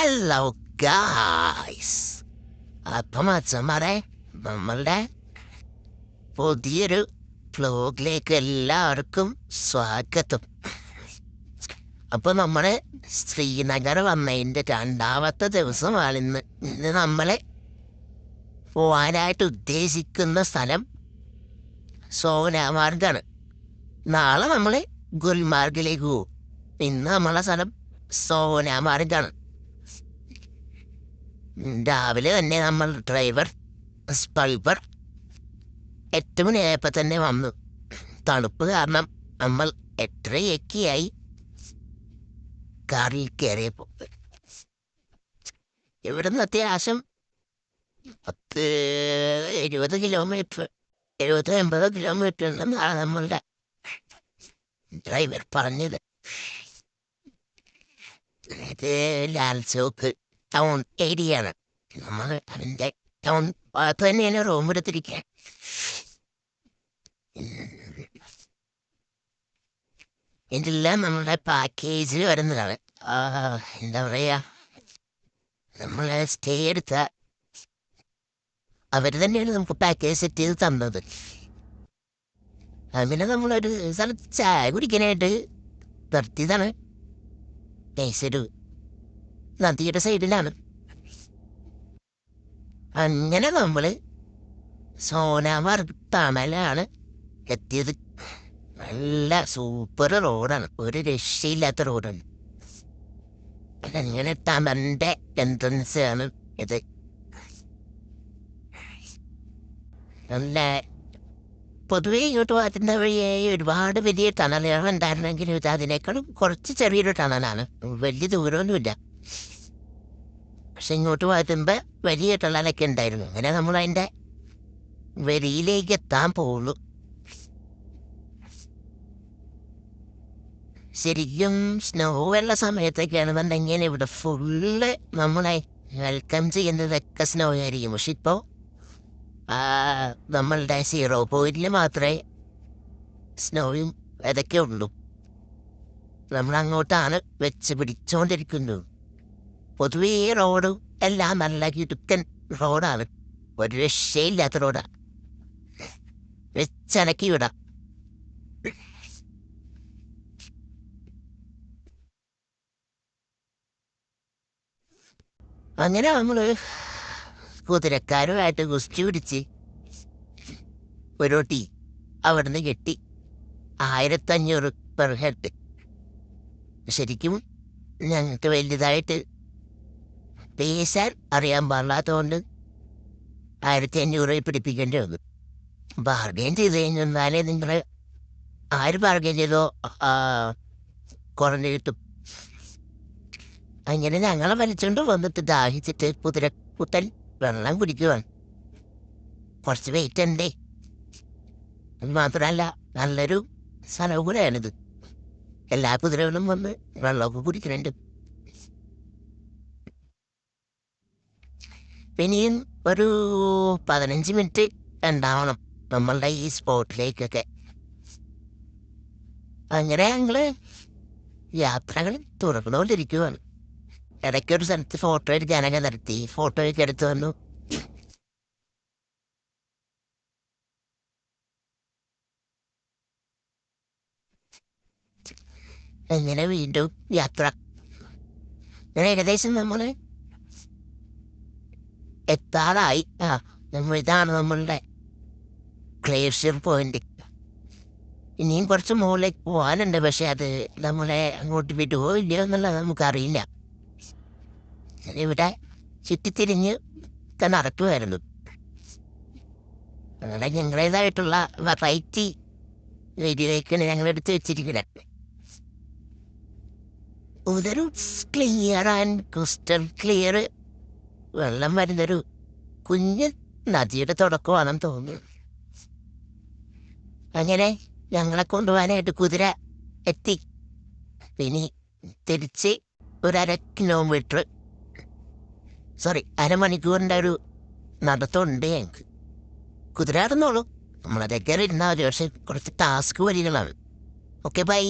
Hello guys. അപ്പം അച്ഛന്മാരെ, നമ്മളുടെ പുതിയൊരു വ്ലോഗിലേക്ക് എല്ലാവർക്കും സ്വാഗതം. അപ്പോൾ നമ്മൾ ശ്രീനഗർ വന്നതിൻ്റെ രണ്ടാമത്തെ ദിവസമാണ് ഇന്ന് നമ്മൾ പോകാനായിട്ട് ഉദ്ദേശിക്കുന്ന സ്ഥലം സോനാമാർഗാണ്. നാളെ നമ്മൾ ഗുൽമാർഗിലേക്ക് പോകും. ഇന്ന് നമ്മളെ സ്ഥലം സോനാമാർഗാണ്. രാവിലെ തന്നെ നമ്മൾ ഡ്രൈവർ സ്പൾബർ 8 മണിയായപ്പോൾ തന്നെ വന്നു. തണുപ്പ് കാരണം നമ്മൾ 8:30 കാറിൽ കയറിയപ്പോൾ ഇവിടുന്ന് അത്യാവശ്യം 70 കിലോമീറ്റർ 80 കിലോമീറ്റർ ഉണ്ടെന്നാണ് നമ്മളുടെ ഡ്രൈവർ പറഞ്ഞത്. ഇത് ലാൽ ചോക്ക് ടൗൺ ഏരിയ ആണ്. നമ്മൾ അതിൻ്റെ ടൗൺ ഭാഗത്ത് തന്നെയാണ് റൂം എടുത്തിരിക്കുക. ഇതെല്ലാം നമ്മളുടെ പാക്കേജിൽ വരുന്നതാണ്. എന്താ പറയുക, നമ്മൾ സ്റ്റേ എടുത്ത അവർ തന്നെയാണ് നമുക്ക് പാക്കേജ് സെറ്റ് ചെയ്ത് തന്നത്. പിന്നെ നമ്മളൊരു സ്ഥലത്ത് ചായ കുടിക്കാനായിട്ട് നിർത്തിയതാണ്. ഒരു നദിയുടെ സൈഡിലാണ്. അങ്ങനെ നമ്മൾ സോനാമാർഗ് ടണലാണ് എത്തിയത്. നല്ല സൂപ്പർ റോഡാണ്, ഒരു രക്ഷയില്ലാത്ത റോഡാണ്. അങ്ങനെ ടണലിൻ്റെ എൻട്രൻസ് ആണ് ഇത്. നല്ല പൊതുവേ ഇങ്ങോട്ട് ഭാഗത്തിൻ്റെ വഴിയായി ഒരുപാട് വലിയ ടണലുകൾ ഉണ്ടായിരുന്നെങ്കിലും ഇത് അതിനേക്കാളും കുറച്ച് ചെറിയൊരു ടണലാണ്, വലിയ ദൂരമൊന്നുമില്ല. പക്ഷെ ഇങ്ങോട്ട് ഭാഗത്തുമ്പോൾ വലിയ ടണലൊക്കെ ഉണ്ടായിരുന്നു. അങ്ങനെ നമ്മൾ അതിൻ്റെ വരിയിലേക്ക് എത്താൻ പോകുള്ളൂ. ശരിക്കും സ്നോ ഉള്ള സമയത്തൊക്കെയാണെന്നുണ്ടെങ്കിൽ ഇവിടെ ഫുള്ള് നമ്മളെ വെൽക്കം ചെയ്യുന്നതൊക്കെ സ്നോ ആയിരിക്കും. പക്ഷെ ഇപ്പോൾ നമ്മളുടെ 0 പോയിന്റിൽ മാത്രമേ സ്നോയും അതൊക്കെ ഉള്ളൂ. നമ്മളങ്ങോട്ടാണ് വെച്ച് പിടിച്ചുകൊണ്ടിരിക്കുന്നത്. പൊതുവേ ഈ റോഡ് എല്ലാം നല്ല കിടുക്കൻ റോഡാണ്, ഒരു രക്ഷയില്ലാത്ത റോഡാണ്, വെച്ചനക്കി വിടാം. അങ്ങനെ നമ്മൾ കുതിരക്കാരുമായിട്ട് ഗുസ്തി പിടിച്ച് ഒരു ടീ അവിടുന്ന് കെട്ടി 1500 പെർ ഹെഡ്. ശരിക്കും ഞങ്ങൾക്ക് വലുതായിട്ട് പേശാൻ അറിയാൻ പാടില്ലാത്തതുകൊണ്ട് 1500 പിടിപ്പിക്കേണ്ടി വന്നു. ബാർഗെയിൻ ചെയ്ത് കഴിഞ്ഞാലേ നിങ്ങൾ ആര് ബാർഗെയിൻ ചെയ്തോ കുറഞ്ഞ് കിട്ടും. അങ്ങനെ ഞങ്ങളെ വലിച്ചുകൊണ്ട് വന്നിട്ട് ദാഹിച്ചിട്ട് കുതിരക്കുത്തൻ വെള്ളം കുടിക്കുവാൻ കുറച്ച് വെയിറ്റ് ഉണ്ടേ. അത് മാത്രമല്ല നല്ലൊരു സ്ഥലവും കൂടെയാണിത്. എല്ലാ കുതിരകളും വന്ന് വെള്ളമൊക്കെ കുടിക്കുന്നുണ്ട്. പിന്നെയും ഒരു 15 മിനിറ്റ് ഉണ്ടാവണം നമ്മളുടെ ഈ സ്പോട്ടിലേക്കൊക്കെ. അങ്ങനെ ഞങ്ങൾ യാത്രകൾ തുടർന്നുകൊണ്ടിരിക്കുകയാണ്. ഇടയ്ക്കൊരു സ്ഥലത്ത് ഫോട്ടോ എടുക്കാനൊക്കെ നടത്തി, ഫോട്ടോയൊക്കെ എടുത്തു വന്നു. അങ്ങനെ വീണ്ടും യാത്ര. അങ്ങനെ ഏകദേശം നമ്മൾ എത്താറായി. ഇതാണ് നമ്മളുടെ ഗ്ലേഷ്യർ പോയിന്റ്. ഇനിയും കുറച്ച് മുകളിലേക്ക് പോകാനുണ്ട്, പക്ഷെ അത് നമ്മളെ അങ്ങോട്ട് വിടുവോ ഇല്ലയോ എന്നുള്ളത് നമുക്കറിയില്ല. ഇവിടെ ചുറ്റിത്തിരിഞ്ഞ് നടക്കുമായിരുന്നു. അങ്ങനെ ഞങ്ങളുടേതായിട്ടുള്ള വെറൈറ്റി വീഡിയോയ്ക്കാണ് ഞങ്ങൾ എടുത്ത് വെച്ചിരിക്കുന്നത്. ഒരു ക്ലിയർ ആൻഡ് ക്രിസ്റ്റൽ ക്ലിയർ വെള്ളം വരുന്നൊരു കുഞ്ഞ് നദിയുടെ തുടക്കമാണെന്ന് തോന്നുന്നു. അങ്ങനെ ഞങ്ങളെ കൊണ്ടുപോകാനായിട്ട് കുതിര എത്തി. പിന്നെ തിരിച്ച് ഒരു അരമണിക്കൂറിൻ്റെ ഒരു നടത്തമുണ്ട് ഞങ്ങൾക്ക്. കുതിര നടന്നോളൂ, നമ്മളതൊക്കെ ഇരുന്നാൽ മതി. പക്ഷെ കുറച്ച് ടാസ്ക് വരികളാണ്. Okay, by.